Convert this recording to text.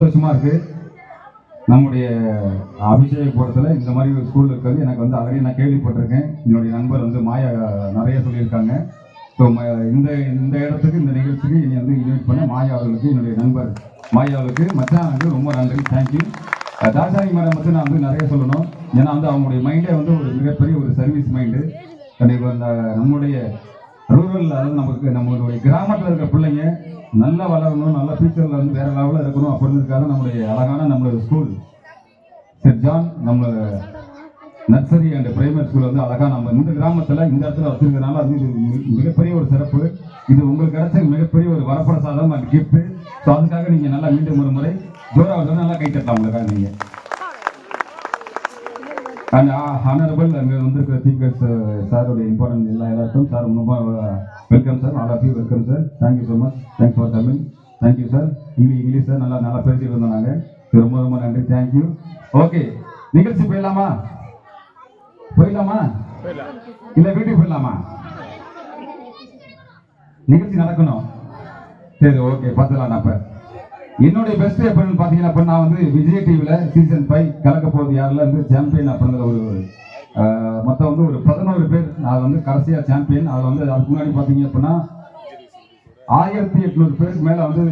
சந்தோஷமா இருக்கு. நம்முடைய அபிஷேகபுரத்தில் இந்த மாதிரி ஒரு ஸ்கூல் இருக்கிறது எனக்கு வந்து ஆல்ரெடி நான் கேள்விப்பட்டிருக்கேன். என்னுடைய நண்பர் வந்து மாயா நிறைய சொல்லியிருக்காங்க. ஸோ இந்த இந்த இடத்துக்கு இந்த நிகழ்ச்சிக்கு இனி வந்து இன்வைட் பண்ண மாயா அவர்களுக்கு, என்னுடைய நண்பர் மாயா அவர்களுக்கு மச்சானுக்கு ரொம்ப நன்றி, தேங்க்யூ. தாசாரி மேடம் வந்து நான் வந்து நிறைய சொல்லணும். ஏன்னா வந்து அவங்களுடைய மைண்டே வந்து ஒரு மிகப்பெரிய ஒரு சர்வீஸ் மைண்டு. கண்டிப்பாக இந்த நம்முடைய ரூரல், அதாவது நமக்கு நம்மளுடைய கிராமத்தில் இருக்கிற பிள்ளைங்க நல்லா வளரணும், நல்ல ஃபியூச்சரில் வந்து வேற லெவலில் இருக்கணும் அப்படின்றதுக்காக நம்மளுடைய அழகான நம்மளுடைய ஸ்கூல் சென்ட் ஜான் நம்ம நர்சரி அண்ட் பிரைமரி ஸ்கூல் வந்து அழகாக நம்ம இந்த கிராமத்தில் இந்த இடத்துல வச்சிருக்கிறதுனால அது மிகப்பெரிய ஒரு சிறப்பு. இது உங்களுக்கு கிடைச்ச மிகப்பெரிய ஒரு வரப்பிரசாதம் அண்ட் கிஃப்ட். ஸோ அதுக்காக நீங்கள் நல்லா மீண்டும் ஒரு முறை ஜோராக நல்லா கை தட்டலாம் உங்களுக்காக நீங்கள். அண்ட் ஹானரபிள் அங்கே வந்திருக்கிற சீஃப் கெஸ்ட் சாருடைய இம்பார்ட்டன்ட் எல்லாருக்கும் சார் ரொம்ப welcome sir, all of you welcome sir, thank you so much, thanks for coming, thank you sir. English sir நல்லா பேசிட்டு இருந்தோம் நாங்கள், ரொம்ப ரொம்ப நன்றி, தேங்க்யூ. ஓகே, நிகழ்ச்சி போயிடலாமா இல்லை வீட்டுக்கு போயிடலாமா? நிகழ்ச்சி நடக்கணும், சரி ஓகே பார்த்துக்கலாம். அப்போ என்னுடைய பெஸ்ட் எப்படின்னு பார்த்தீங்கன்னா, நான் வந்து விஜய் டிவியில் சீசன் 5 கலக்க போகுது யாரில் வந்து சாம்பியன் அப்படிங்கிற ஒரு மொத்தம் வந்து ஒரு 11 பேர் அது வந்து கடைசியாக சாம்பியன். அதில் வந்து அதுக்கு முன்னாடி பார்த்தீங்க அப்படின்னா 1800 பேருக்கு மேலே வந்து